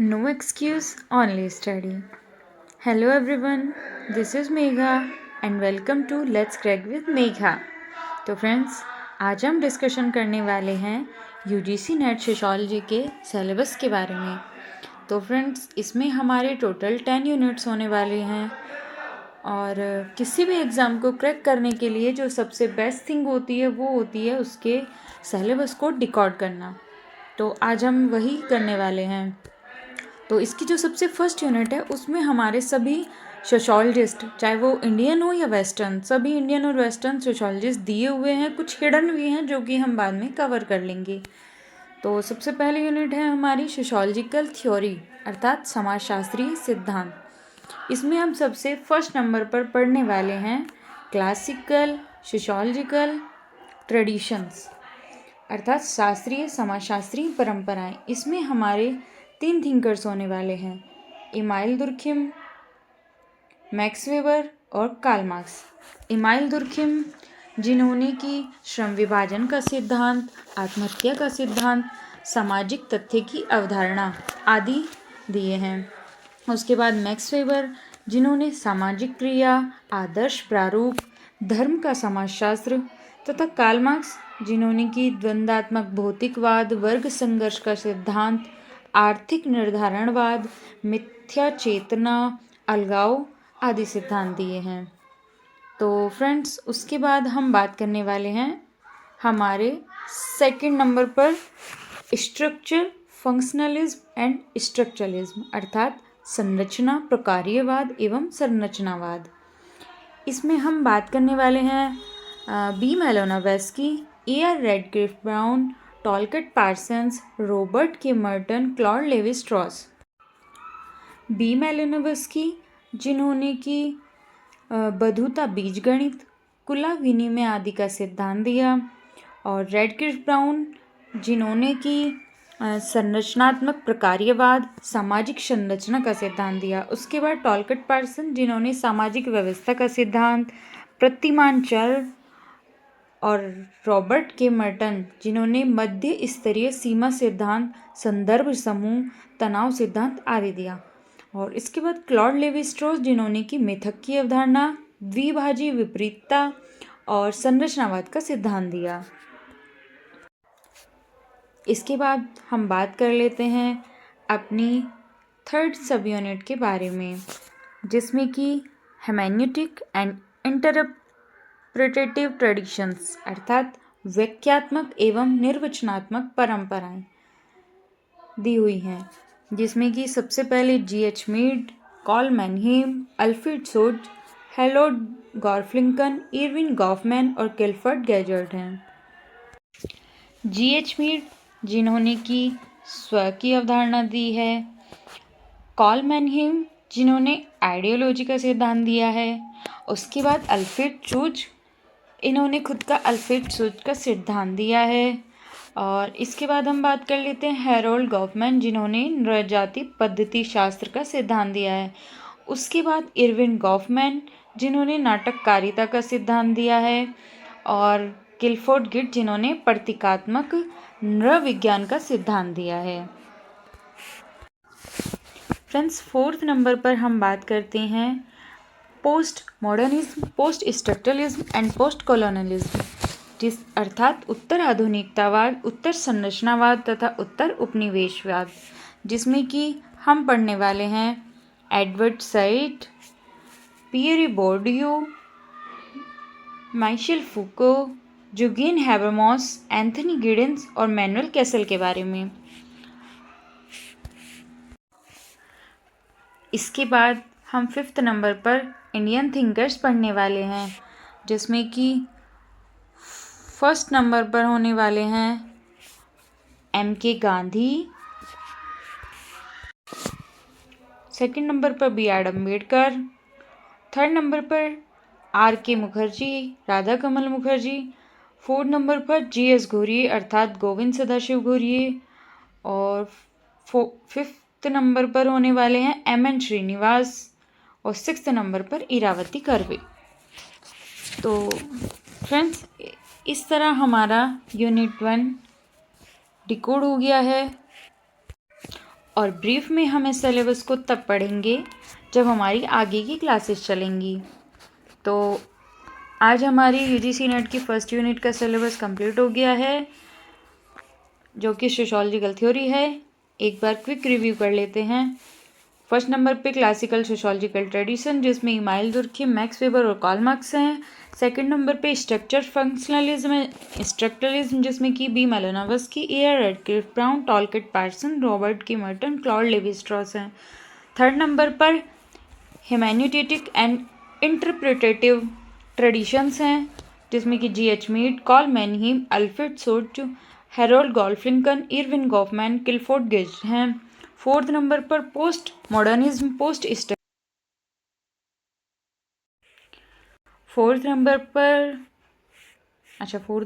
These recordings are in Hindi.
No excuse, only study. Hello everyone, this is Megha and welcome to Let's Crack with Megha. तो फ्रेंड्स, आज हम डिस्कशन करने वाले हैं यूजीसी नेट सोशियोलॉजी के सिलेबस के बारे में। तो फ्रेंड्स, इसमें हमारे टोटल 10 यूनिट्स होने वाले हैं और किसी भी एग्ज़ाम को क्रैक करने के लिए जो सबसे बेस्ट थिंग होती है वो होती है उसके सिलेबस को डिकोड करना। तो आज हम वही करने वाले हैं। तो इसकी जो सबसे फर्स्ट यूनिट है उसमें हमारे सभी सोशोलॉजिस्ट, चाहे वो इंडियन हो या वेस्टर्न, सभी इंडियन और वेस्टर्न सोशोलॉजिस्ट दिए हुए हैं। कुछ हिडन भी हैं जो कि हम बाद में कवर कर लेंगे। तो सबसे पहली यूनिट है हमारी सोशोलॉजिकल थ्योरी अर्थात समाजशास्त्रीय सिद्धांत। इसमें हम सबसे फर्स्ट नंबर पर पढ़ने वाले हैं क्लासिकल सोशोलॉजिकल ट्रेडिशंस अर्थात शास्त्रीय समाजशास्त्रीय परंपराएं। इसमें हमारे 3 थिंकर्स होने वाले हैं, इमाइल दुर्खिम, मैक्स वेबर और कार्ल मार्क्स। इमाइल दुर्खिम जिन्होंने कि श्रम विभाजन का सिद्धांत, आत्महत्या का सिद्धांत, सामाजिक तथ्य की अवधारणा आदि दिए हैं। उसके बाद मैक्स वेबर जिन्होंने सामाजिक क्रिया, आदर्श प्रारूप, धर्म का समाजशास्त्र तथा कार्ल मार्क्स जिन्होंने कि द्वंद्वात्मक भौतिकवाद, वर्ग संघर्ष का सिद्धांत, आर्थिक निर्धारणवाद, मिथ्या चेतना, अलगाव आदि सिद्धांत दिए हैं। तो फ्रेंड्स, उसके बाद हम बात करने वाले हैं हमारे सेकंड नंबर पर स्ट्रक्चर, फंक्शनलिज्म एंड स्ट्रक्चरलिज्म अर्थात संरचना, प्रकार्यवाद एवं संरचनावाद। इसमें हम बात करने वाले हैं B Malinowski, A R. Radcliffe Brown, Talcott Parsons, Robert K Merton, Claude Levi Strauss. B Malinowski जिन्होंने कि बधुता बीजगणित, कुला विनिमय आदि का सिद्धांत दिया, और रेडक्लिफ ब्राउन जिन्होंने कि संरचनात्मक प्रकार्यवाद, सामाजिक संरचना का सिद्धांत दिया। उसके बाद टॉलकट पार्सन जिन्होंने सामाजिक व्यवस्था का सिद्धांत, प्रतिमान चर, और रॉबर्ट के मर्टन जिन्होंने मध्य स्तरीय सीमा सिद्धांत, संदर्भ समूह, तनाव सिद्धांत आदि दिया। और इसके बाद क्लॉड लेवी स्ट्रॉस जिन्होंने कि मिथक की अवधारणा, द्विभाजी विपरीतता और संरचनावाद का सिद्धांत दिया। इसके बाद हम बात कर लेते हैं अपनी थर्ड सब यूनिट के बारे में, जिसमें कि हेमेन्यूटिक एंड इंटरप्रिटेटिव ट्रेडिशंस अर्थात व्याख्यात्मक एवं निर्वचनात्मक परंपराएं दी हुई हैं, जिसमें कि सबसे पहले जी.एच. मीड, कॉल मैनहीम, अल्फ्रेड सोज, हैरोल्ड गॉर्फलिंकन, इरविन गॉफमैन और किलफर्ड गैजर्ड हैं। जी.एच. मीड जिन्होंने कि स्व की अवधारणा दी है, कॉल मैनहीम जिन्होंने आइडियोलॉजी का सिद्धांत दिया है, उसके बाद अल्फ्रेड सोज इन्होंने खुद का अल्फ्रेड सोज का सिद्धांत दिया है, और इसके बाद हम बात कर लेते हैं हैरोल्ड गॉफमैन जिन्होंने नृजाति पद्धति शास्त्र का सिद्धांत दिया है। उसके बाद इरविन गॉफमैन जिन्होंने नाटककारिता का सिद्धांत दिया है, और किलफोर्ड गिट जिन्होंने प्रतीकात्मक नृविज्ञान का सिद्धांत दिया है। फ्रेंड्स, फोर्थ नंबर पर हम बात करते हैं post modernism, post structuralism and post colonialism, जिस अर्थात उत्तर आधुनिकतावाद, उत्तर संरचनावाद तथा उत्तर उपनिवेशवाद, जिसमें कि हम पढ़ने वाले हैं Edward Said, Pierre Bourdieu, Michel Foucault, Jurgen Habermas, Anthony Giddens और मैनुअल कैसल के बारे में। इसके बाद हम फिफ्थ नंबर पर इंडियन थिंकर्स पढ़ने वाले हैं, जिसमें कि फर्स्ट नंबर पर होने वाले हैं M.K. गांधी, सेकंड नंबर पर B.R. अम्बेडकर, थर्ड नंबर पर R.K. मुखर्जी, राधा कमल मुखर्जी, फोर्थ नंबर पर G.S. घोरिये अर्थात गोविंद सदाशिव घोरिये, और फिफ्थ नंबर पर होने वाले हैं M.N. श्रीनिवास, और सिक्स्थ नंबर पर इरावती कर्वे। तो फ्रेंड्स, इस तरह हमारा यूनिट 1 डिकोड हो गया है, और ब्रीफ में हम इस सिलेबस को तब पढ़ेंगे जब हमारी आगे की क्लासेस चलेंगी। तो आज हमारी यूजीसी नेट की फर्स्ट यूनिट का सिलेबस कंप्लीट हो गया है, जो कि सोशोलॉजिकल थ्योरी है। एक बार क्विक रिव्यू कर लेते हैं। फर्स्ट नंबर पे क्लासिकल सोशोलॉजिकल ट्रेडिशन, जिसमें इमाइल दुर्खी, मैक्स वेबर और कार्ल मार्क्स हैं। सेकंड नंबर पे स्ट्रक्चरलिज्म, जिसमें कि बी मेलानोव्स्की, ए रेडक्लिफ ब्राउन, टॉलकिट पार्सन, रॉबर्ट की मर्टन, क्लॉड लेवी स्ट्रॉस हैं। थर्ड नंबर पर हेमेन्यूटिक एंड इंटरप्रिटेटिव ट्रेडिशंस हैं, जिसमें कि जी.एच. मीड, कॉल मैनहीम, अल्फ्रेड सोट, हेरोल्ड गोल्फलिंकन, इरविन गॉफमैन, किलफोर्ड गिज हैं। फोर्थ नंबर पर पोस्ट मॉडर्निज्म, फोर्थ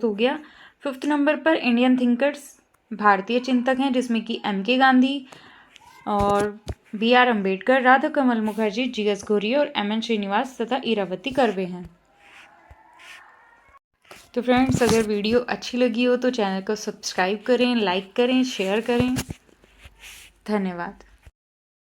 हो गया। फिफ्थ नंबर पर इंडियन थिंकर्स, भारतीय चिंतक हैं, जिसमें कि एम.के. गांधी और बी.आर. अम्बेडकर, राधा कमल मुखर्जी, जी.एस. घोरी और एम.एन. श्रीनिवास तथा इरावती कर्वे हैं। तो फ्रेंड्स, अगर वीडियो अच्छी लगी हो तो चैनल को सब्सक्राइब करें, लाइक करें, शेयर करें। धन्यवाद।